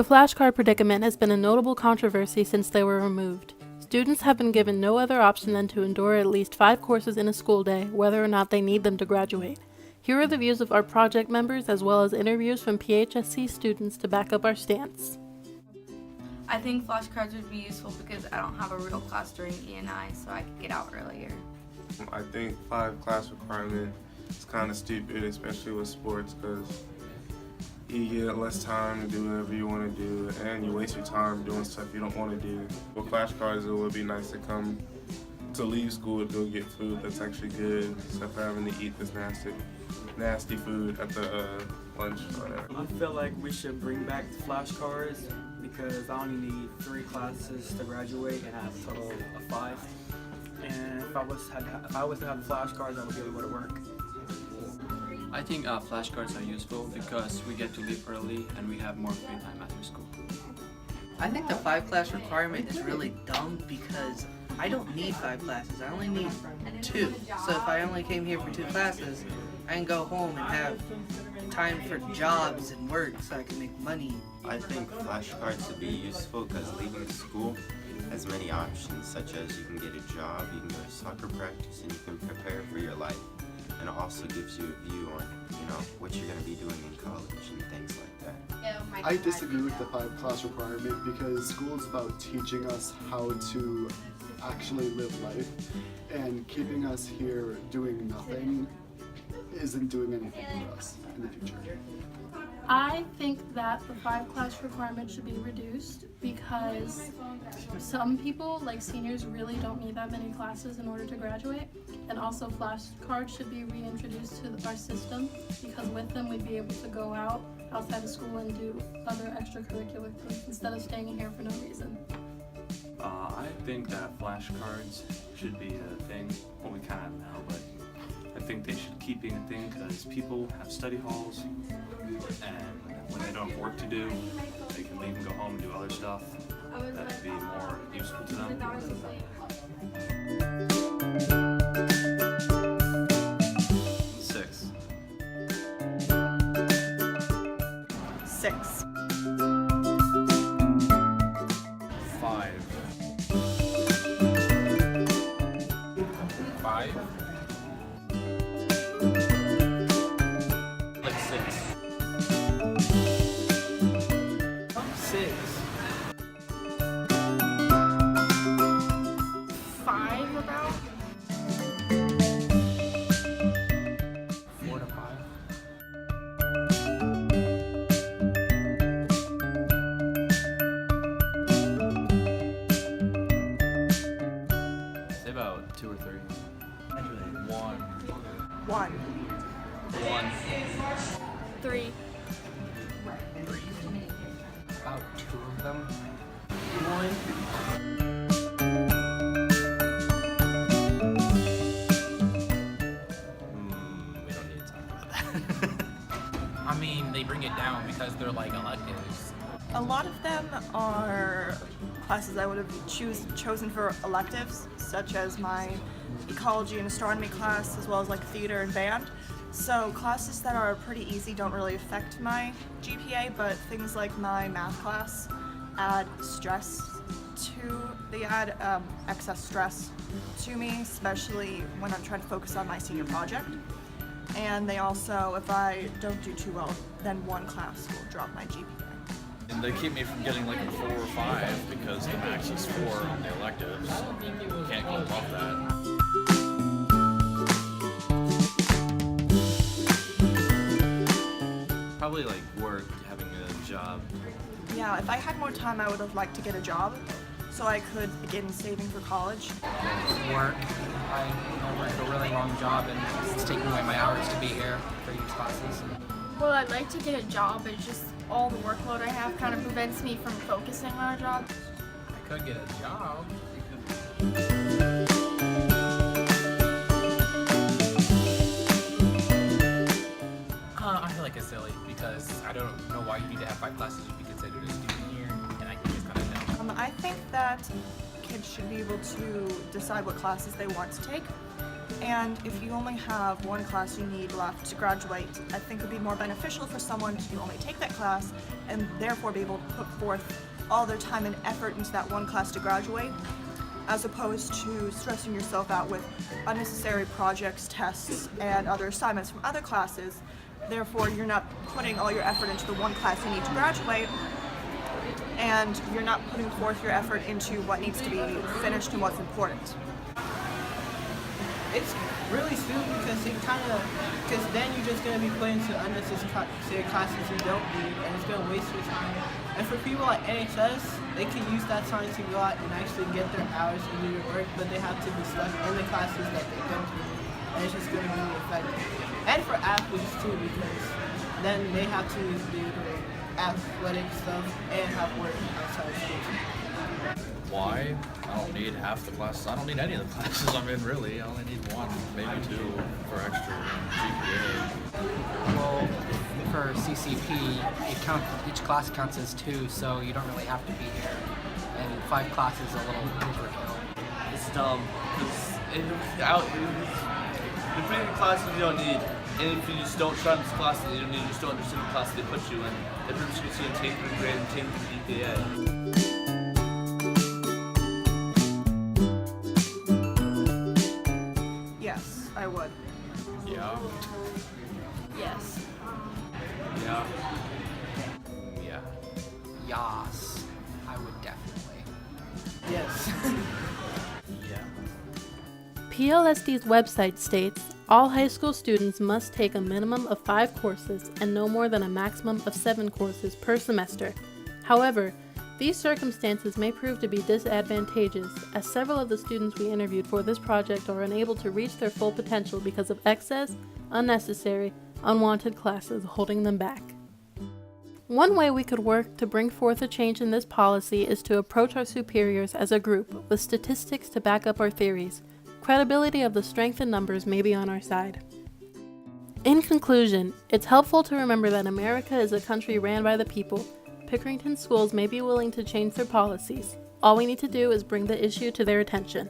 The flashcard predicament has been a notable controversy since they were removed. Students have been given no other option than to endure at least 5 courses in a school day, whether or not they need them to graduate. Here are the views of our project members as well as interviews from PHSC students to back up our stance. I think flashcards would be useful because I don't have a real class during E&I, so I could get out earlier. I think 5 class requirement is kind of stupid, especially with sports, because you get less time to do whatever you want to do, and you waste your time doing stuff you don't want to do. With flashcards, it would be nice to leave school to go get food that's actually good, instead of having to eat this nasty food at the lunch or whatever. I feel like we should bring back the flashcards because I only need 3 classes to graduate and I have a total of 5. And if I was to have the flashcards, I would be able to go to work. I think flashcards are useful because we get to leave early and we have more free time after school. I think the 5 class requirement is really dumb because I don't need 5 classes, I only need 2. So if I only came here for 2 classes, I can go home and have time for jobs and work so I can make money. I think flashcards would be useful because leaving school has many options, such as you can get a job, you can go to soccer practice, and you can prepare for your life. And it also gives you a view on, what you're going to be doing in college and things like that. I disagree with the 5 class requirement because school is about teaching us how to actually live life, and keeping us here doing nothing isn't doing anything for us in the future. I think that the 5 class requirement should be reduced because some people, like seniors, really don't need that many classes in order to graduate. And also flashcards should be reintroduced to our system because with them we'd be able to go outside of school and do other extracurricular things instead of staying here for no reason. I think that flashcards should be a thing, well we kind of now, but I think they should keep being a thing because people have study halls and when they don't have work to do, they can leave and go home and do other stuff that would be more useful to them. 6. 6. 5. 5. Like 6. 6. 5 about? 4 to 5. Say about 2 or 3. 1. 1. 1. 3. About 2 of them. 1. We don't need to talk about that. I mean, they bring it down because they're like electives. A lot of them are classes I would have chosen for electives, such as my ecology and astronomy class, as well as like theater and band. So classes that are pretty easy don't really affect my GPA, but things like my math class add excess stress to me, especially when I'm trying to focus on my senior project. And they also, if I don't do too well, then one class will drop my GPA. And they keep me from getting like a 4 or 5 because the max is 4 on the electives. Can't go above that. Probably like work, having a job. Yeah, if I had more time, I would have liked to get a job so I could begin saving for college. Work. I work a really long job and it's taking away my hours to be here for these classes. Well, I'd like to get a job, but it's just all the workload I have kind of prevents me from focusing on a job. I could get a job. I feel like it's silly because I don't know why you need to have 5 classes to be considered a student here, and I can just kind of know. I think that kids should be able to decide what classes they want to take. And if you only have one class you need left to graduate, I think it would be more beneficial for someone to only take that class and therefore be able to put forth all their time and effort into that one class to graduate, as opposed to stressing yourself out with unnecessary projects, tests, and other assignments from other classes. Therefore, you're not putting all your effort into the one class you need to graduate, and you're not putting forth your effort into what needs to be finished and what's important. It's really stupid because then you're just going to be put into unnecessary classes you don't need, and it's going to waste your time. And for people like NHS, they can use that time to go out and actually get their hours and do their work, but they have to be stuck in the classes that they don't need, and it's just going to be effective. And for athletes too, because then they have to do their athletic stuff and have work outside of school. Why? I don't need half the classes. I don't need any of the classes I'm in, really. I only need one, maybe two for extra GPA. Well, for CCP, each class counts as 2, so you don't really have to be here. And 5 classes is a little overkill. It's dumb, because you're putting in classes you don't need, and if you just don't try this class that you don't need, you just don't understand the class they put you in, they're pretty much going to take your grade and take your GPA. Yes, I would. Yeah. Yes. Yeah. Yeah. Yas. I would definitely. Yes. Yeah. PLSD's website states, all high school students must take a minimum of 5 courses and no more than a maximum of 7 courses per semester. However, these circumstances may prove to be disadvantageous, as several of the students we interviewed for this project are unable to reach their full potential because of excess, unnecessary, unwanted classes holding them back. One way we could work to bring forth a change in this policy is to approach our superiors as a group with statistics to back up our theories. Credibility of the strength in numbers may be on our side. In conclusion, it's helpful to remember that America is a country ran by the people. Pickerington schools may be willing to change their policies. All we need to do is bring the issue to their attention.